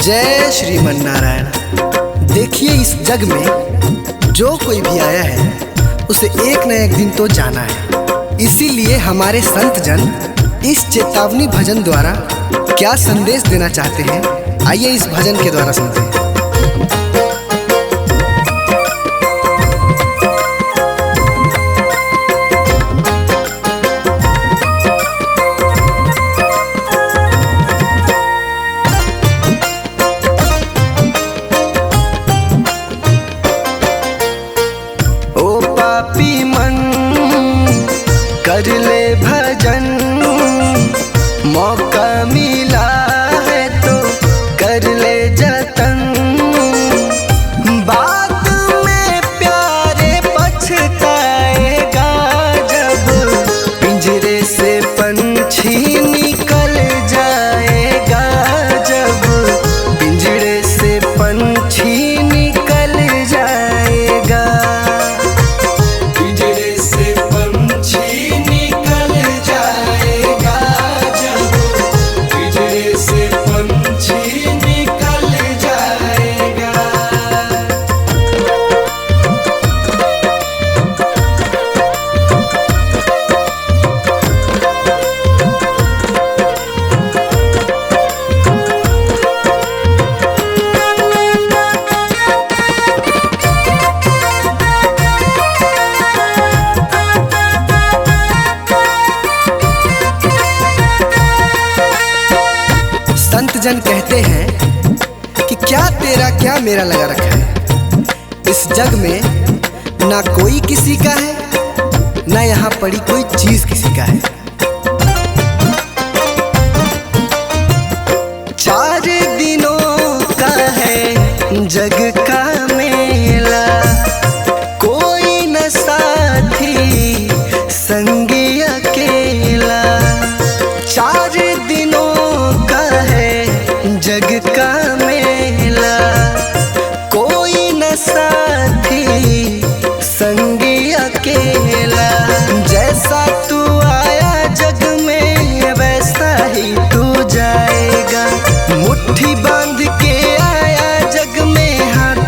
जय श्रीमन नारायण। देखिए, इस जग में जो कोई भी आया है उसे एक न एक दिन तो जाना है। इसीलिए हमारे संत जन इस चेतावनी भजन द्वारा क्या संदेश देना चाहते हैं, आइए इस भजन के द्वारा सुनते हैं। पापी मन कर ले भजन, मौका मिला है तो कर ले जतन। बाद में प्यारे पछताएगा जब पिंजरे से पंछी निकल जाएगा, जब पिंजरे से पंछी निकल जाएगा। संत जन कहते हैं कि क्या तेरा क्या मेरा लगा रखा है। इस जग में ना कोई किसी का है, ना यहाँ पड़ी कोई चीज किसी का है। 4 दिनों का है जग का मेला, कोई न साथी संगी अकेला। 4 दिनों का है जग का मेला, कोई न साथी संगी अकेला। जैसा तू आया जग में वैसा ही तू जाएगा, मुट्ठी बांध के आया जग में हाथ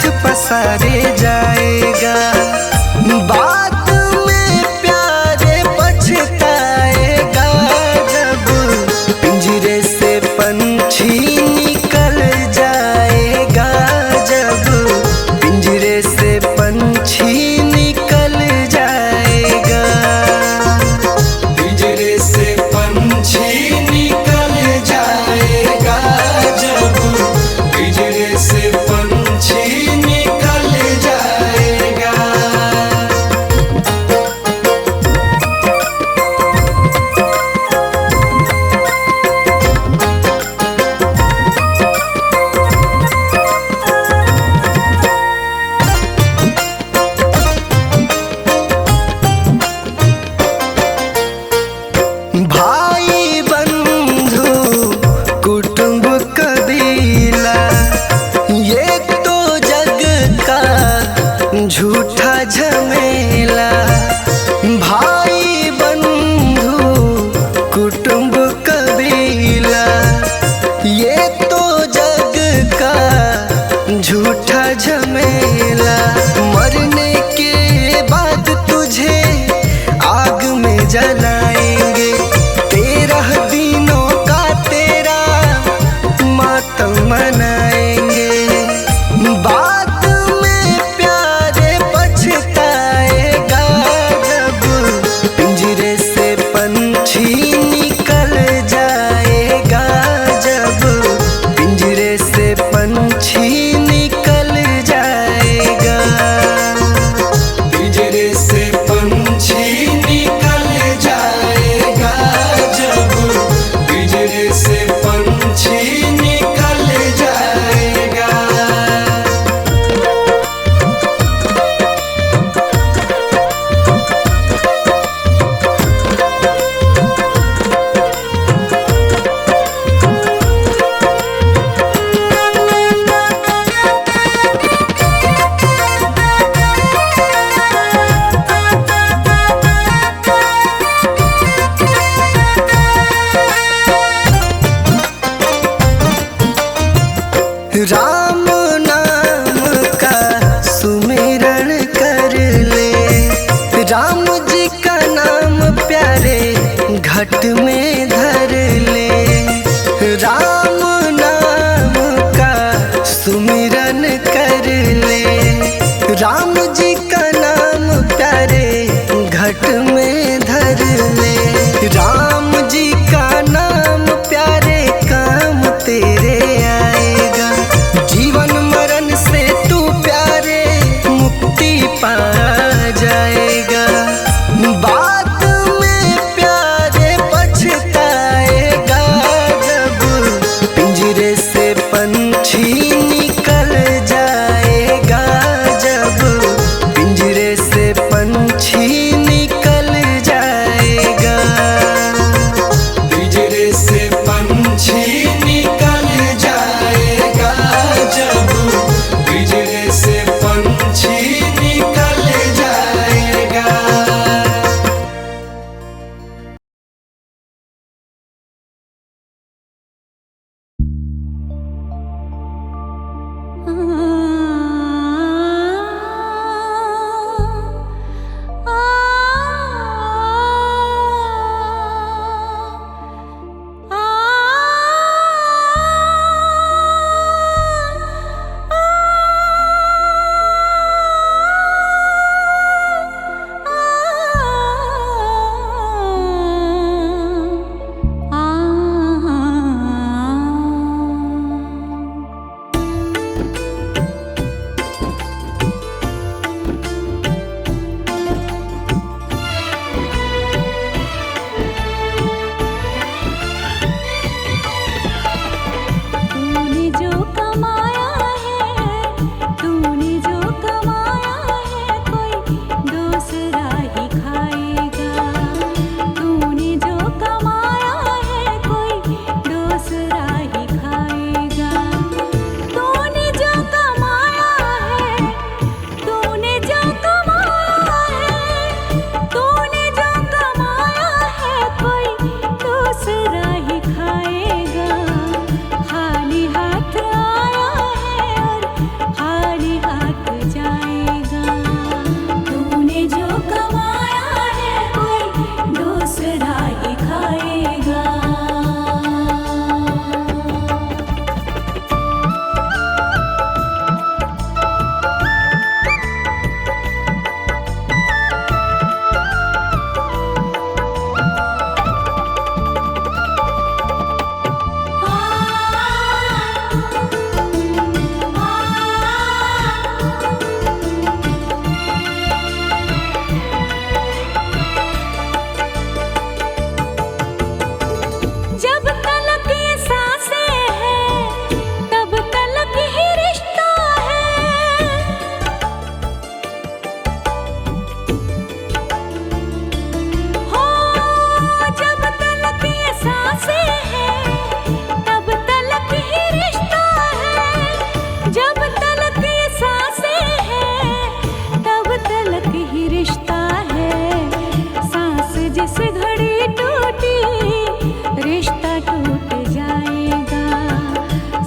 टूट जाएगा।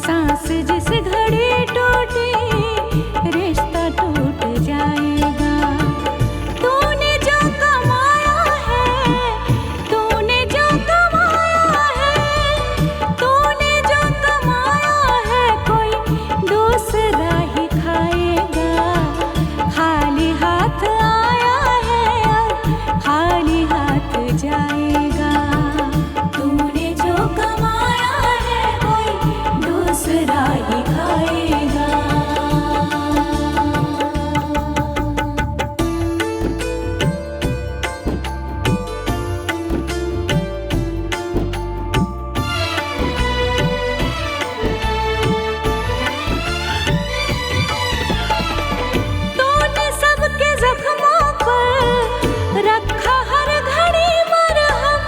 सांस जिस घड़ी टूटी रिश्ता टूट जाएगा। तूने जो कमाया है, तूने जो कमाया है, तूने जो कमाया है कोई दूसरा ही खाएगा। खाली हाथ आया है और खाली हाथ जाएगा। तूने जो कमाया है कोई दूसरा ही खाएगा। तूने सबके जख्मों पर रखा हर घड़ी मरहम।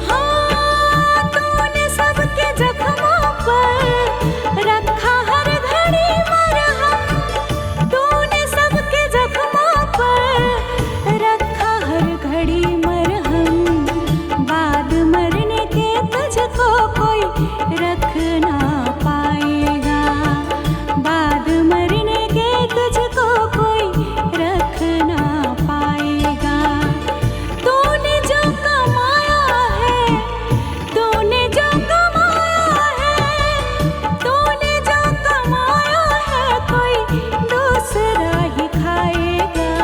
हाँ, तूने सबके जख्मों पर रखा हर घड़ी मरहम। तूने सबके जख्मों पर रखा हर घड़ी मरहम। बाद मरने के तुझको कोई रख ना पाएगा। बाद मरने के तुझको कोई रख ना पाएगा। तूने जो कमाया है, तूने जो कमाया है, तूने जो कमाया है कोई दूसरा ही खाएगा।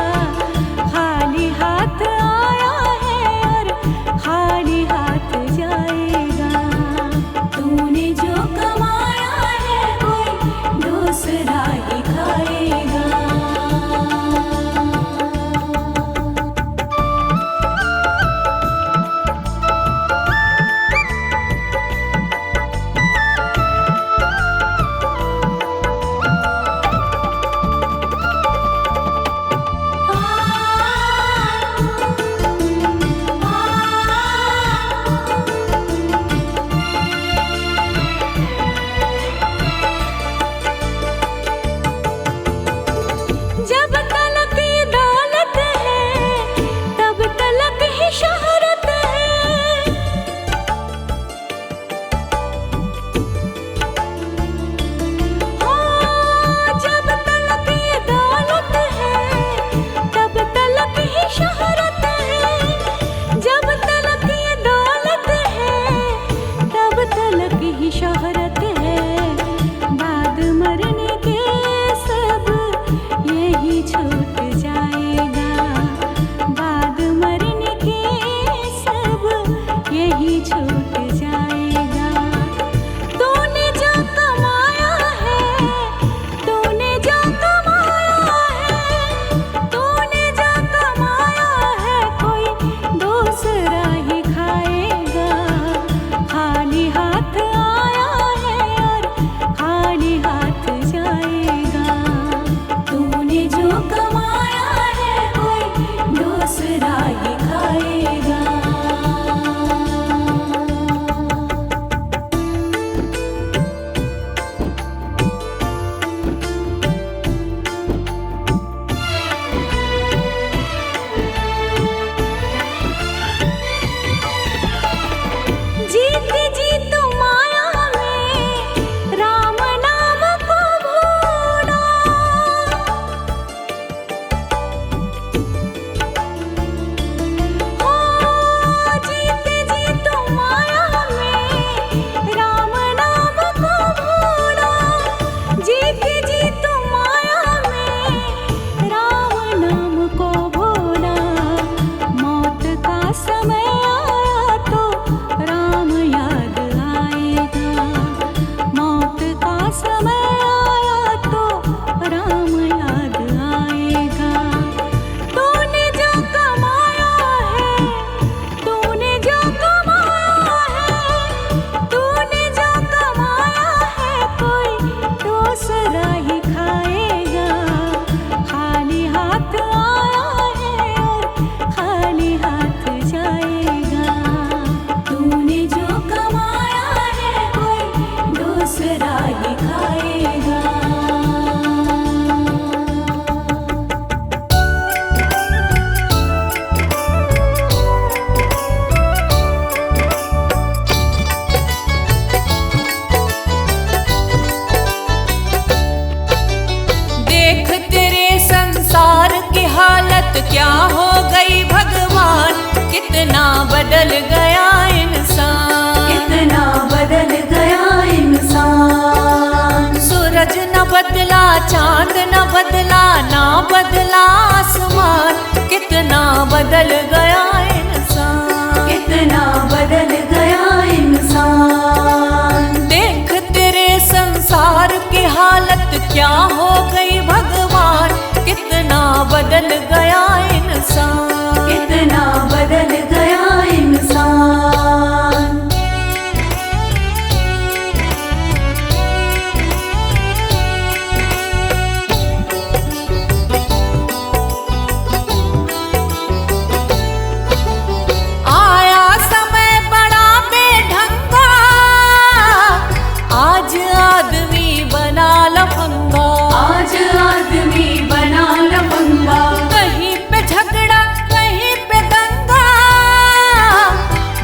खाली हाथ आया है और खाली हाथ जाएगा। तूने बदला ना बदला आसमान, कितना बदल गया इंसान, कितना बदल गया इंसान। देख तेरे संसार की हालत क्या हो गई भगवान, कितना बदल गया इंसान, कितना बदल गया इंसान। आया समय बड़ा बेढंगा, आज आदमी बना लफंगा, आज आदमी बना लफंगा। कहीं पे झगड़ा कहीं पे दंगा,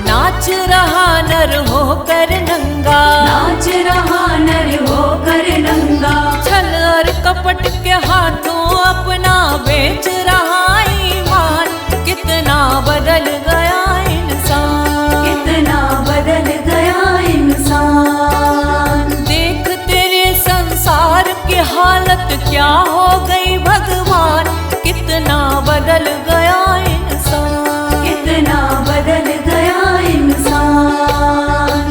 नाच रहा नर होकर नंगा, नाच रहा नर होकर नंगा। छल और कपट के हाथों अपना बेच रहा ईमान, कितना बदल गया इंसान, कितना बदल गया इंसान। देख तेरे संसार की हालत क्या हो गई भगवान, कितना बदल गया इंसान, कितना बदल गया इंसान।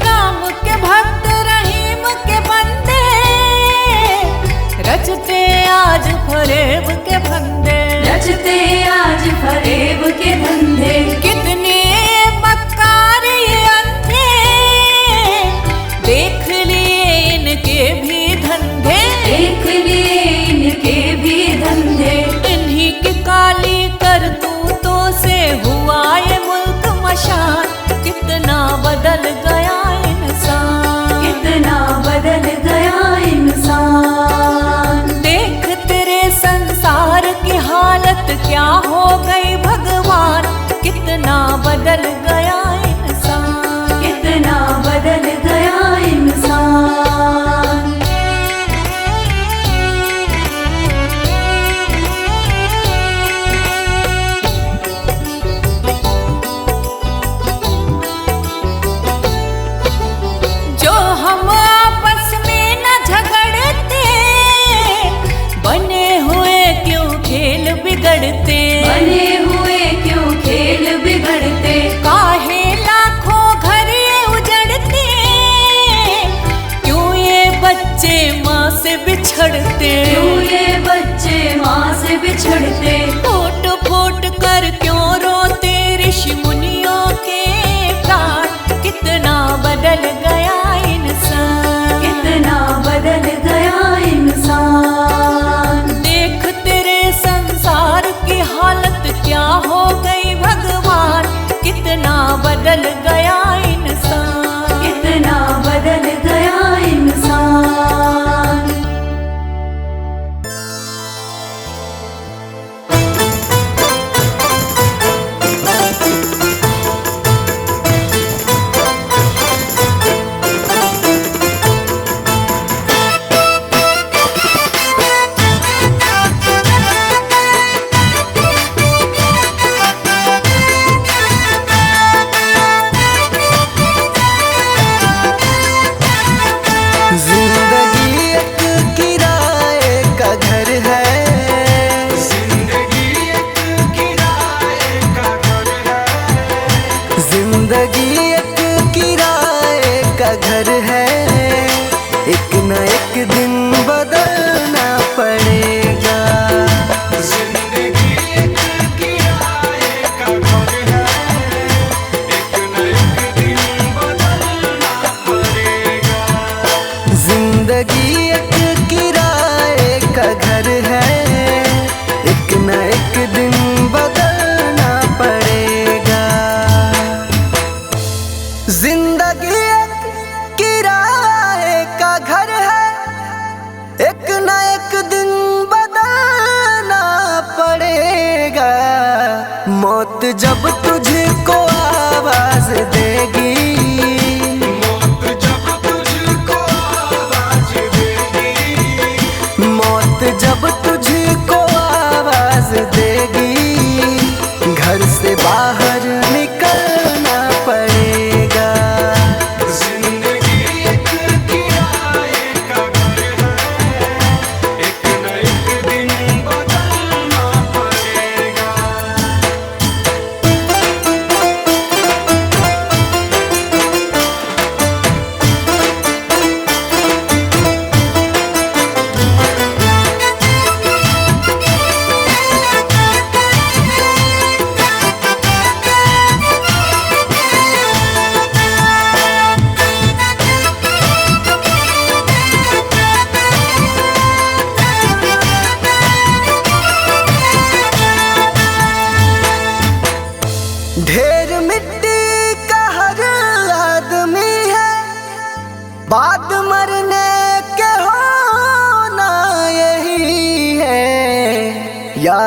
राम के भक्त रहीम के बंदे, रचते आज फरेब के फंदे, रचते आज फरेब के धंधे। कितने मक्कार ये अंधे, देख लिए इनके भी धंधे, देख लिए इनके भी धंधे। इन्हीं की काली करतूतों से हुआ ये मुल्क मशान, कितना बदल गया इंसान, कितना बदल गया इंसान। देख तेरे संसार की हालत क्या हो गई भगवान, कितना बदल गया इंसान, कितना बदल गया इंसान। जो हम आपस में न झगड़ते, बने हुए क्यों खेल बिगड़ते, बने हुए क्यों खेल बिगड़ते। काहे लाखों घर ये उजड़ते, क्यों ये बच्चे माँ से बिछड़ते, क्यों ये बच्चे माँ से बिछड़ते। फूट फूट कर क्यों रोते ऋषि मुनियों के प्राण, कितना बदल गया इंसान, कितना बदल गया इंसान। देख तेरे संसार की हालत क्या हो गई भगवान, कितना बदल गया इंसान, कितना बदल गया इंसान। मौत जब तुझको आवाज देगी, मौत जब तुझको आवाज देगी, मौत जब तुझको आवाज देगी।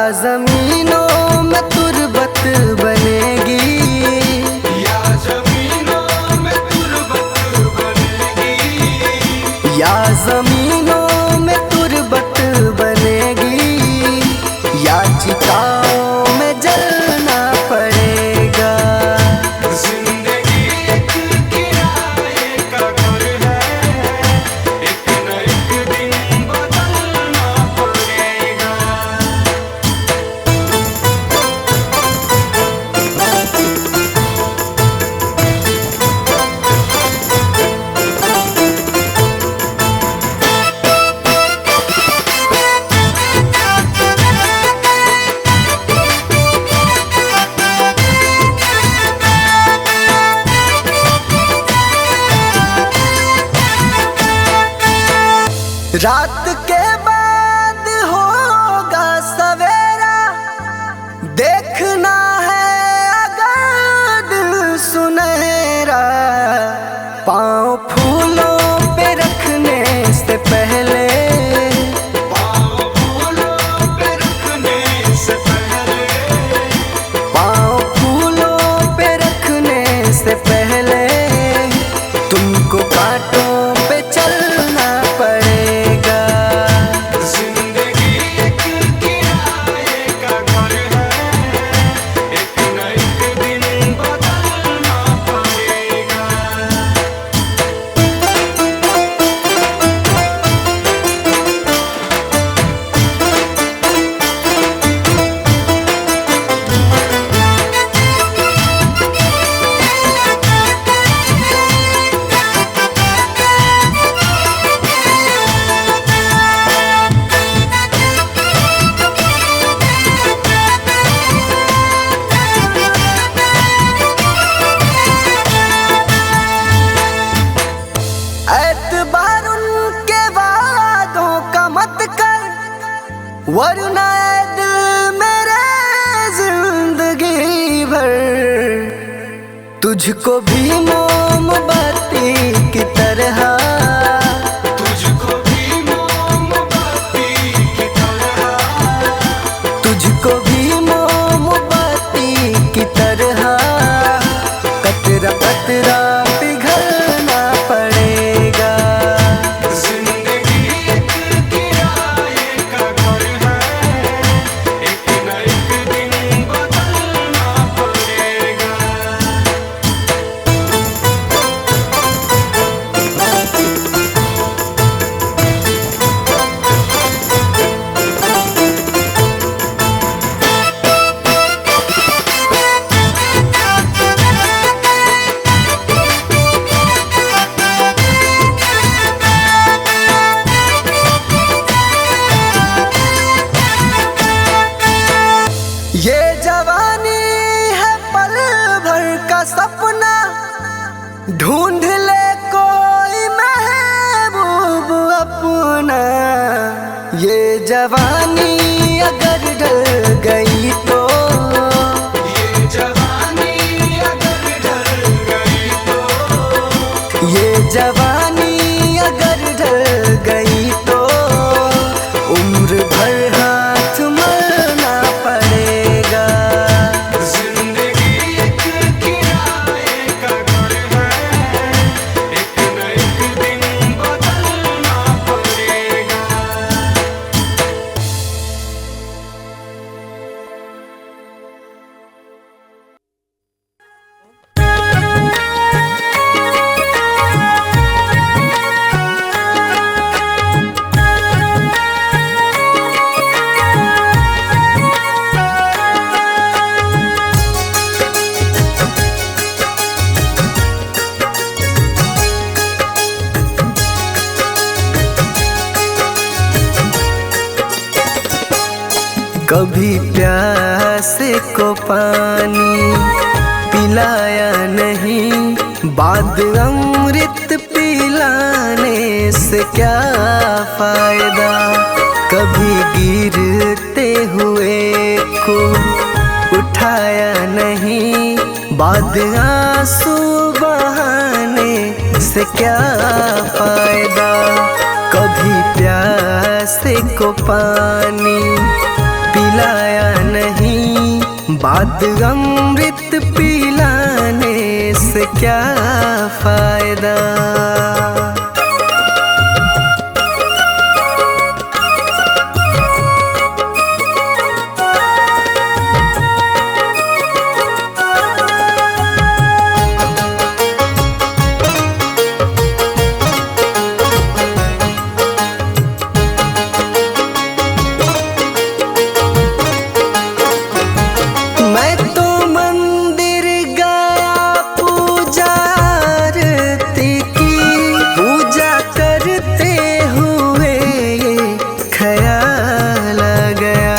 जमीनों में तुरबत बनेगी, या जमीनों में तुरबत बनेगी, या जमीनों में तुरबत बनेगी, या चिताओं में जलना पड़ेगा। जिंदगी एक किराए का घर है, एक न एक दिन बदलना पड़ेगा। रात के बाद होगा सवेरा, देखना है अगर दिल सुनहरा। पाँव फूलों पे रखने से पहले, पाँव फूलों पे रखने से पहले, पाँव फूलों पे रखने से पहले तुमको कांटों पे चलना पड़ेगा। जिंदगी एक किराए का घर है, एक न एक दिन बदलना पड़ेगा। एतबार उनके वादों का मत कर, वरना ऐ दिल मेरे जिंदगी भर तुझको भी मोमबत्ती की तरह, तुझको भी मोमबत्ती की तरह, तुझको भी मोमबत्ती की तरह कतरा कतरा पिघलना पड़ेगा। जिंदगी एक किराए का घर है, एक न एक दिन बदलना पड़ेगा। ये जवानी है पल भर का सपना, ढूंढ ले कोई महबूब अपना। ये जवानी अगर ढल गई तो, ये जवानी अगर ढल गई तो, ये जवानी अगर ढल गई तो उम्र भर हाथ मलना पड़ेगा। जिंदगी एक किराए का घर है, एक न एक दिन बदलना पड़ेगा। कभी प्यासे को पानी पिलाया नहीं, बाद अमृत पिलाने से क्या फायदा। कभी गिरते हुए को उठाया नहीं, बाद आंसू बहाने से क्या फायदा। कभी प्यासे को पानी पिलाया बाद अमृत पिलाने से क्या फायदा। मैं तो मंदिर गया पूजा आरती की, पूजा करते हुए ये ख्याल आ गया।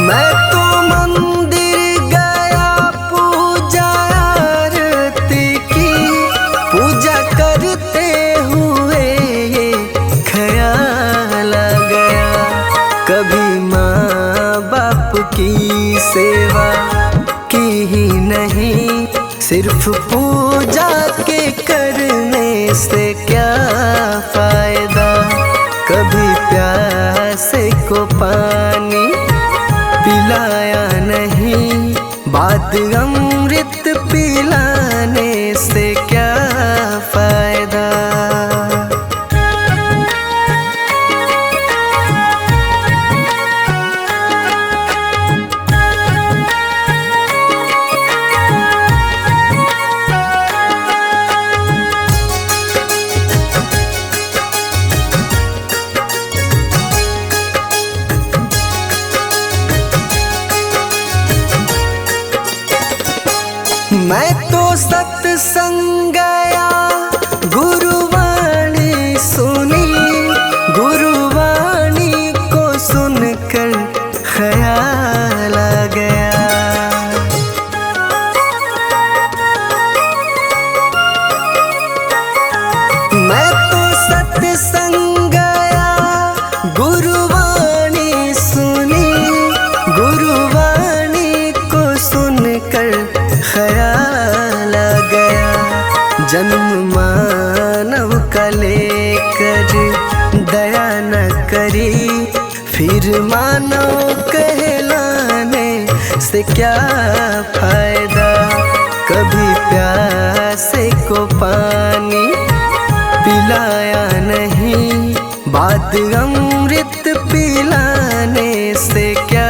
मैं तो मंदिर गया पूजा आरती की, पूजा करते हुए ये ख्याल आ गया। कभी माँ बाप की सेवा की ही नहीं, सिर्फ पूजा के करने से क्या फायदा। कभी प्यासे को पानी पिलाया नहीं, बाद अमृत पिलाने से क्या फायदा। मैं तो सत्संग गया, गुरुवाणी सुनी, गुरुवाणी को सुनकर ख्याल आ गया। मैं तो सत्संग गया, गुरुवाणी सुनी, गुरुवाणी को सुनकर ख्याल आ गया। जन्म मानव का लेकर दया न करी, फिर मानव कहलाने से क्या फायदा। कभी प्यासे को पानी पिलाया नहीं, बाद अमृत पिलाने से क्या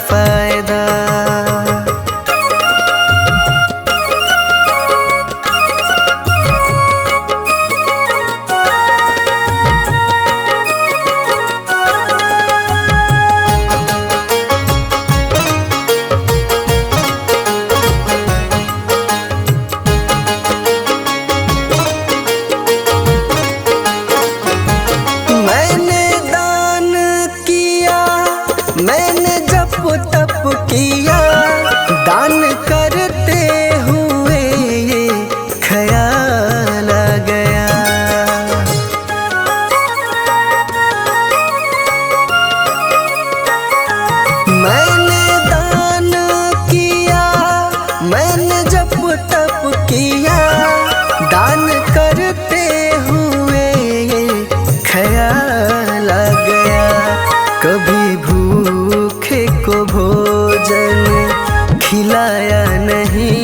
फायदा। मैंने दान किया, मैंने जप तप किया, दान करते हुए ये ख्याल आ गया। मैंने दान किया, मैंने जप तप किया, दान करते हुए ये ख्याल आ गया। कभी भूखे को भोजन खिलाया नहीं,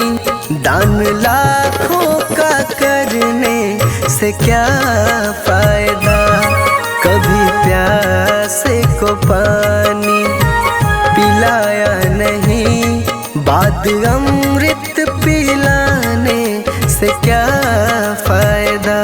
दान लाखों का करने से क्या फायदा। कभी प्यासे को पानी पिलाया नहीं, बाद अमृत पिलाने से क्या फायदा।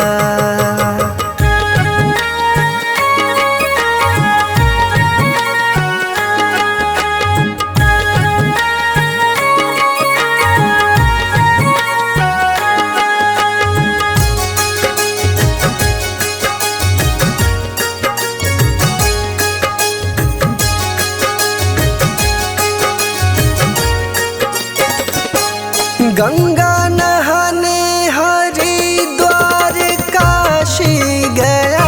गंगा नहाने हरिद्वार काशी गया,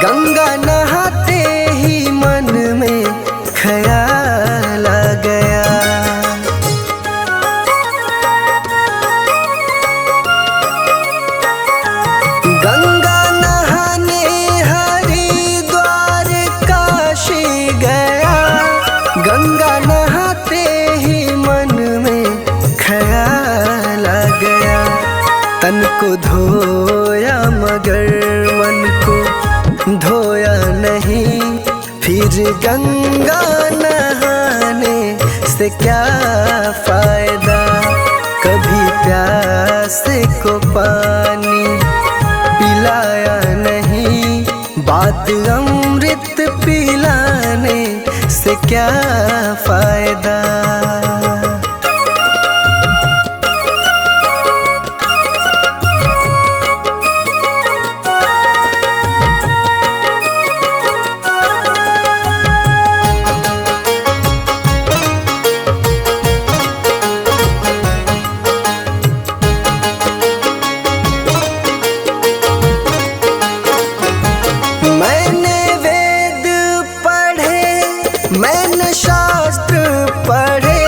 गंगा नहाते ही मन में ख्याल आ गया। गंगा नहाने हरिद्वार गंगा नहाते ही मन में ख्याल आ गया। तन को धोया मगर मन को धोया नहीं। फिर गंगा नहाने से क्या फायदा, कभी प्यासे को पानी पिलाया नहीं। बात अमृत पिलाने से क्या फायदा। मैंने वेद पढ़े, मैंने शास्त्र पढ़े,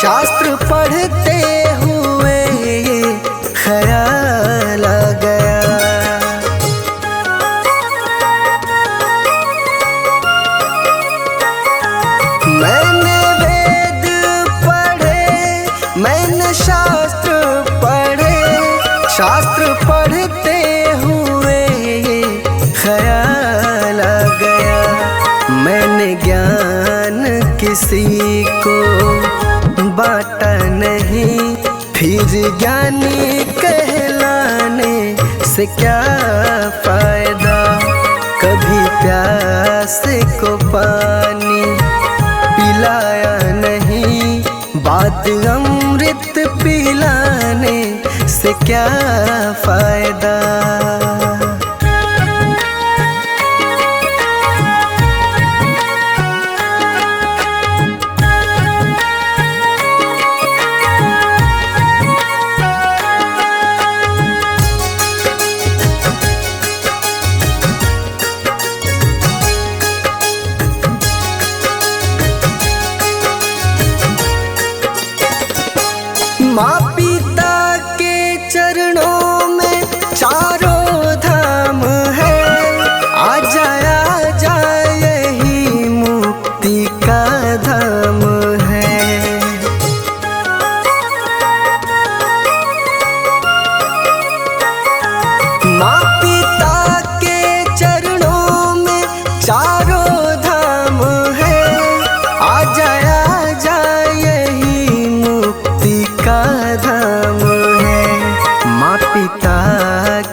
शास्त्र पढ़ते हुए ये ख्याल आ गया। मैंने वेद पढ़े, मैंने शास्त्र पढ़े, शास्त्र पढ़ते हुए ये ख्याल आ गया। मैंने ज्ञान किसी को बांटा नहीं। फिर ज्ञानी कहलाने से क्या फायदा, कभी प्यासे को पानी पिलाया नहीं। बात अमृत पिलाने से क्या फायदा। माँ पिता के चरणों में चारों धाम है। आजा आजा यही मुक्ति का धाम है। माँ पिता के चरणों में चारों धाम है। आजा आजा यही मुक्ति का धाम है। माँ पिता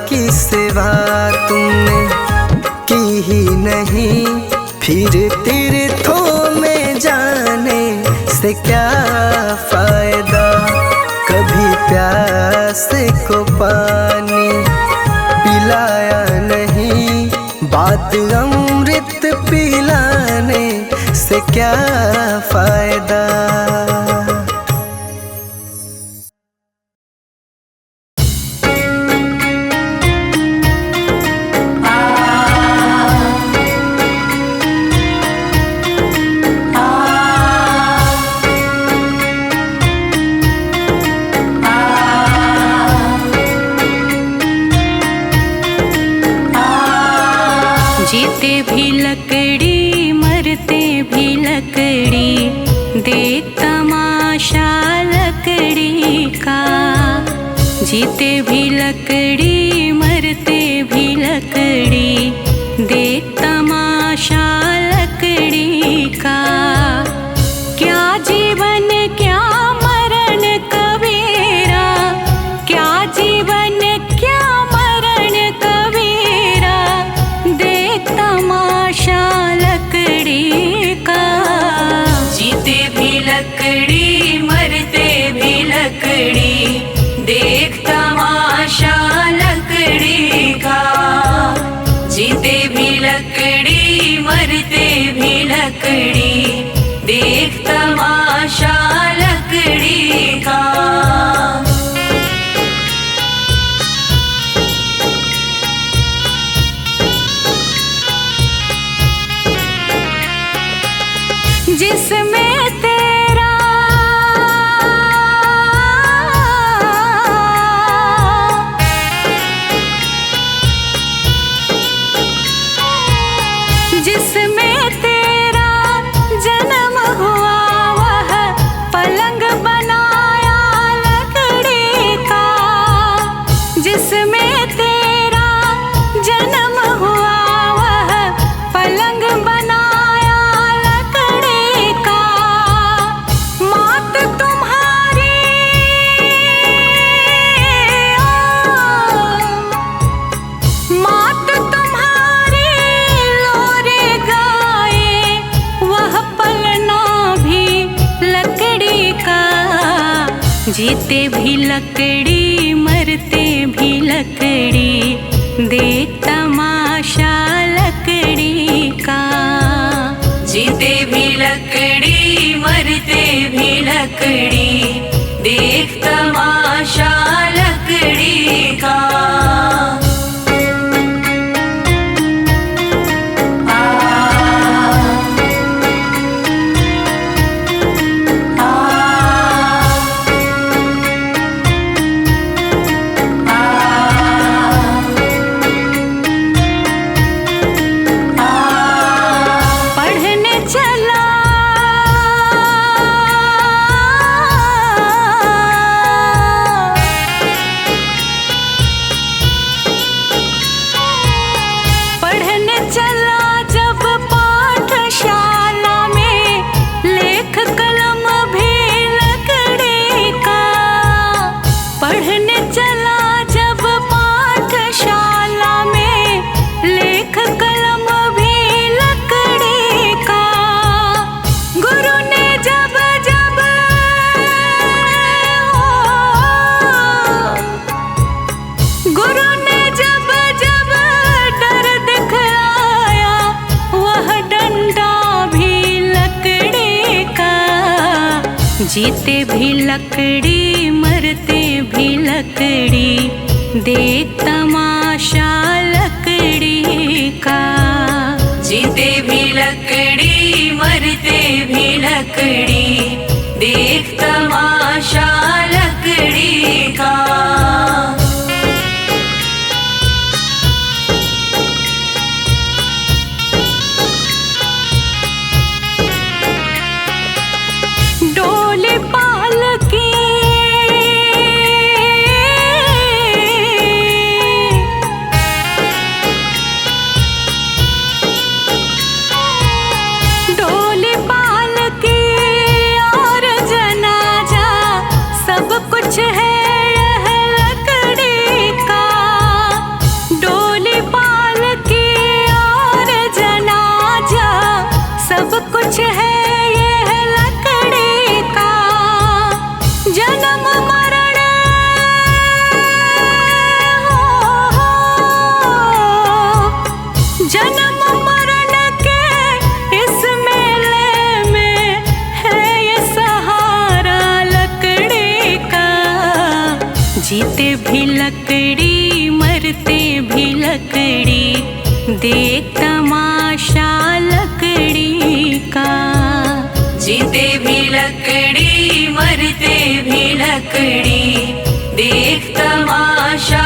की सेवा तुमने की ही नहीं। फिर तीर्थों में जाने से क्या फायदा, कभी प्यासे को पानी पिलाया नहीं। बात अमृत पिलाने से क्या फायदा। जीते भी लकड़ी मरते भी लकड़ी, देख तमाशा लकड़ी का। जीते भी लकड़ी मरते भी लकड़ी, देख तमाशा लकड़ी का। क्या जीवन क्या मरण कबीरा, क्या जीवन क्या मरण कबीरा, देख तमाशा लकड़ी का। जीते भी लकड़ी मरते भी लकड़ी, देख तमाशा लकड़ी का। जीते भी लकड़ी मरते भी लकड़ी, देख तमाशा लकड़ी का। जिसमें तेरा जिसमें तेरा जन्म हो जीते भी लकड़ी मरते भी लकड़ी, देख तमाशा लकड़ी का। जीते भी लकड़ी मरते भी लकड़ी, देख तमाशा लकड़ी का। जीते भी लकड़ी मरते भी लकड़ी, देख तमाशा लकड़ी का। जीते भी लकड़ी मरते भी लकड़ी, देख तमाशा लकड़ी का। जीते भी लकड़ी मरते भी लकड़ी, देख तमाशा लकड़ी का। जीते भी लकड़ी मरते भी लकड़ी, देख तमाशा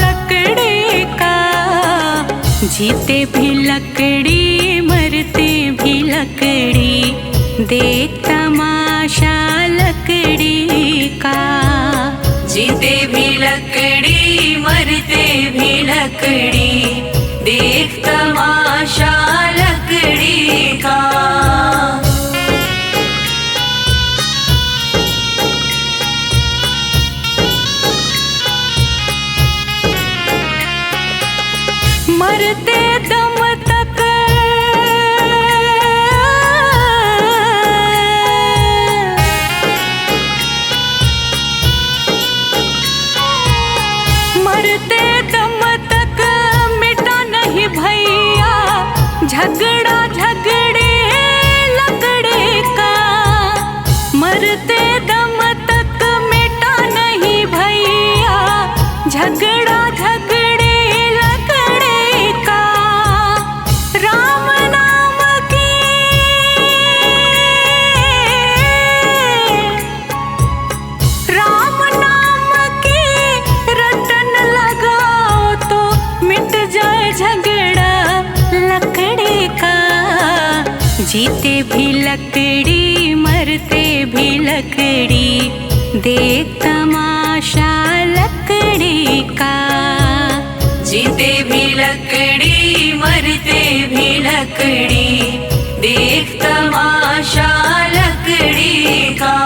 लकड़ी का। जीते भी लकड़ी मरते भी लकड़ी, देख तमाशा लकड़ी का। जीते भी लकड़ी मरते भी लकड़ी, देख तमाशा लकड़ी का। मरते दम तक मरते दम तक मिटा नहीं भई झगड़ा झगड़े लकड़ी का राम नाम की रटन लगाओ तो मिट जाए झगड़ा लकड़ी का। जीते भी लकड़ी मरते भी लकड़ी देख तमाशा लकड़ी का। जीते भी लकड़ी मरते भी लकड़ी देख तमाशा लकड़ी का।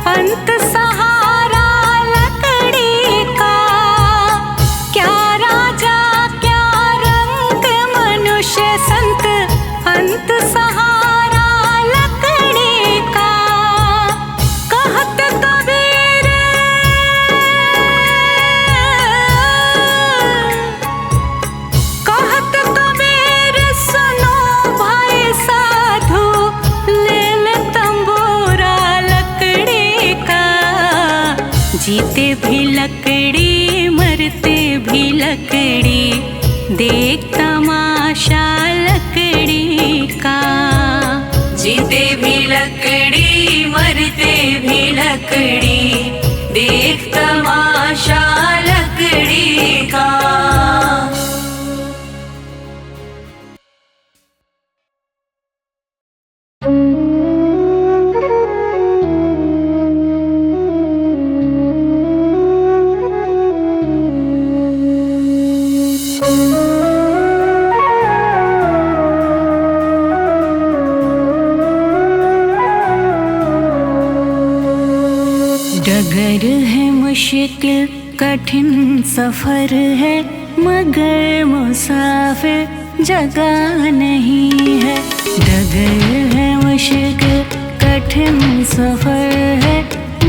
अंत सहारा लकड़ी का। क्या राजा क्या रंग मनुष्य संत अंत सहारा लकड़ी का। कहत कबीर सुनो भाई साधु ले ले तंबूरा लकड़ी का। जीते भी लकड़ी मरते भी लकड़ी देख तमाशा लकड़ी का। जीते भी लकड़ी मरते भी लकड़ी देख तमाशा लकड़ी का। डगर है मुश्किल कठिन सफर है मगर मुसाफिर जगह नहीं है। डगर है मुश्किल कठिन सफर है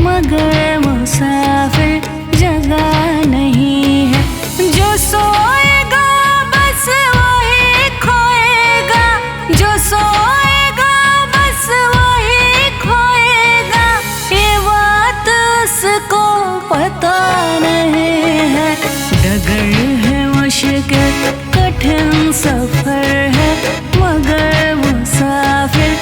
मगर मुसाफिर जगह नहीं है। जो सोएगा बस वही खोएगा, जो सोएगा बस वही खोएगा। ये बात उसको पता नहीं है। डगर है मुश्किल कठिन सफर है मगर मुसाफिर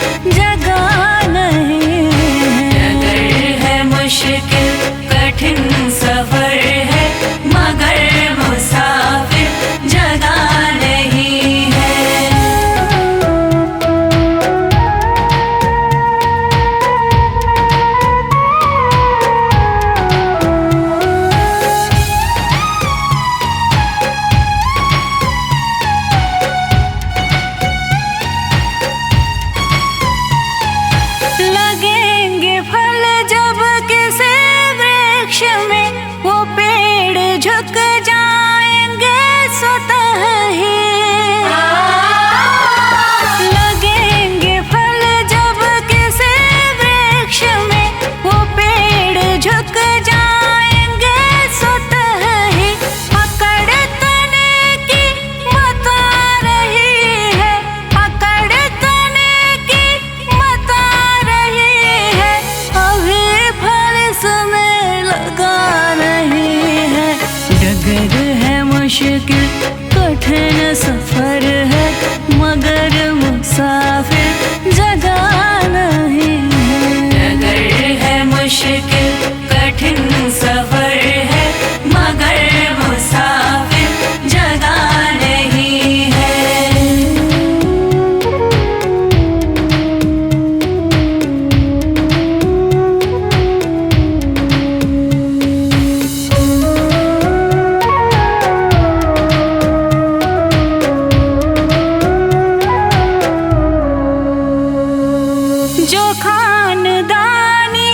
जो खानदानी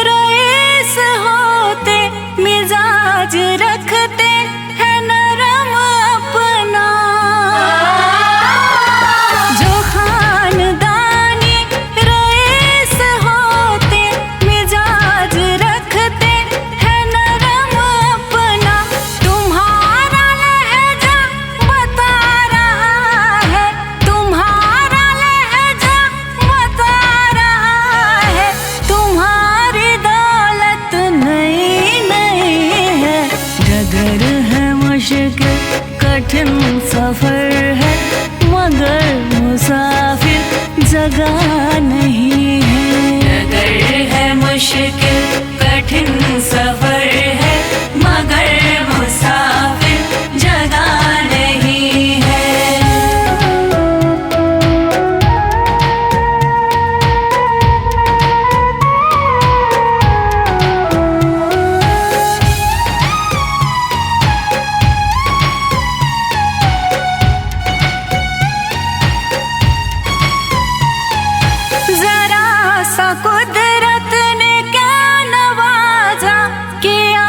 रईस होते मिजाज रखते हैं नरम अपना। जो खानदानी रईस होते मिजाज रखते हैं नरम अपना। तुम्हारा लहजा बता रहा है, तुम्हारा लहजा बता रहा है, तुम्हारी दौलत नई नई है। डगर है मुश्किल कठिन सफर है, मगर मुसाफिर जगह नहीं है। डगर है मुश्किल कठिन सफर है, मगर मुसाफिर जगह नहीं है। जरा सा कुदरत ने क्या नवाजा, किया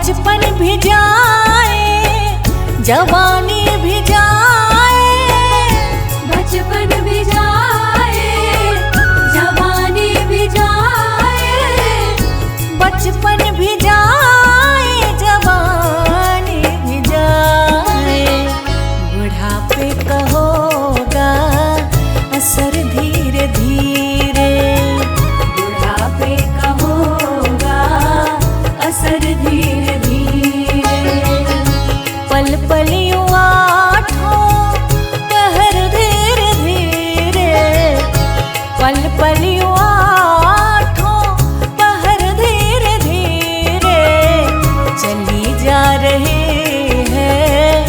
बचपन भी जाए जवानी भी जाए, बचपन भी जाए जवानी भी जाए, बचपन भी जाए जवानी भी जाए, बुढ़ापे का होगा असर धीरे धीरे, बुढ़ापे का होगा असर धीरे धीरे, पल पल यूं आठों पहर धीरे धीरे, पल पल यूं आठों पहर धीरे धीरे, चली जा रही है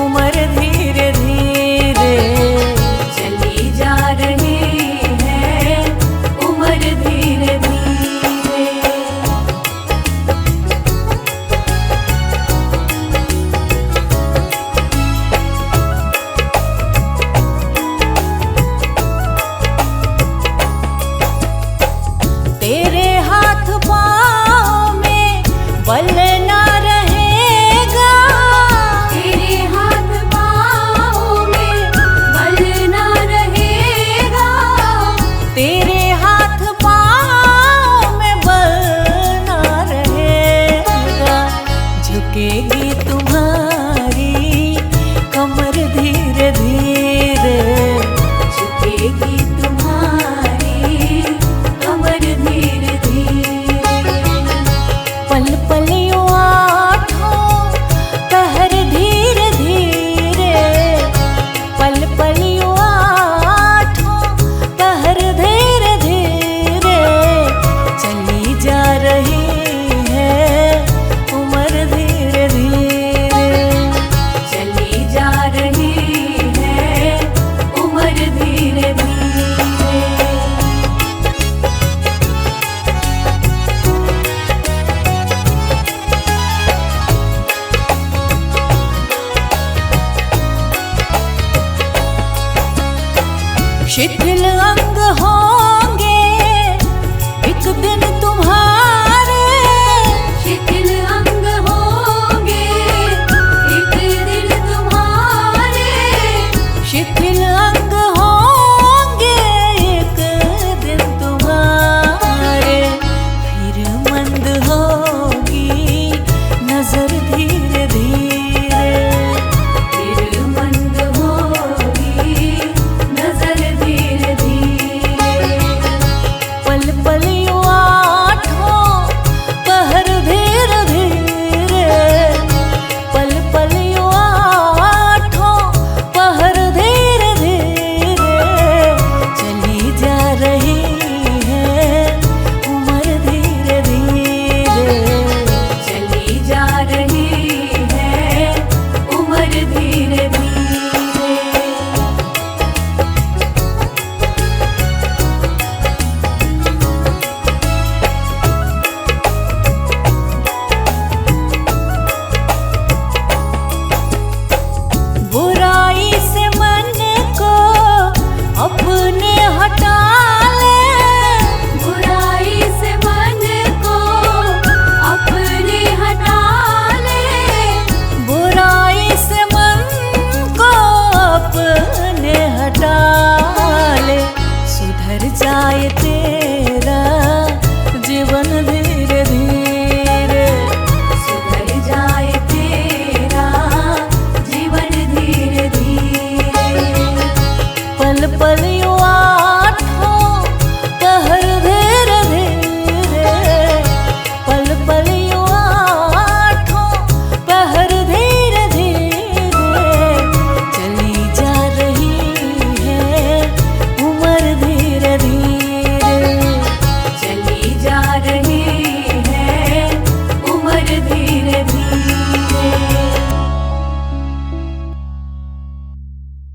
उम्र धीरे धीरे, चली जा रही है उम्र धीरे धीरे। तेरे हाथ पाँव में बल ना रहेगा, तेरे हाथ पाँव में बल ना रहेगा, तेरे हाथ पाँव में बल ना रहेगा, झुकेगी तुम्हारी कमर धीरे धीरे, झुकेगी तुम्हारी कमर धीरे धीरे, पल पल यूं आठों पहर धीरे धीरे, पल पल यूं आठों पहर धीरे धीरे, चली जा रही है उम्र धीरे धीरे, चली जा रही है उम्र धीरे धीरे। शिथिल अंग हो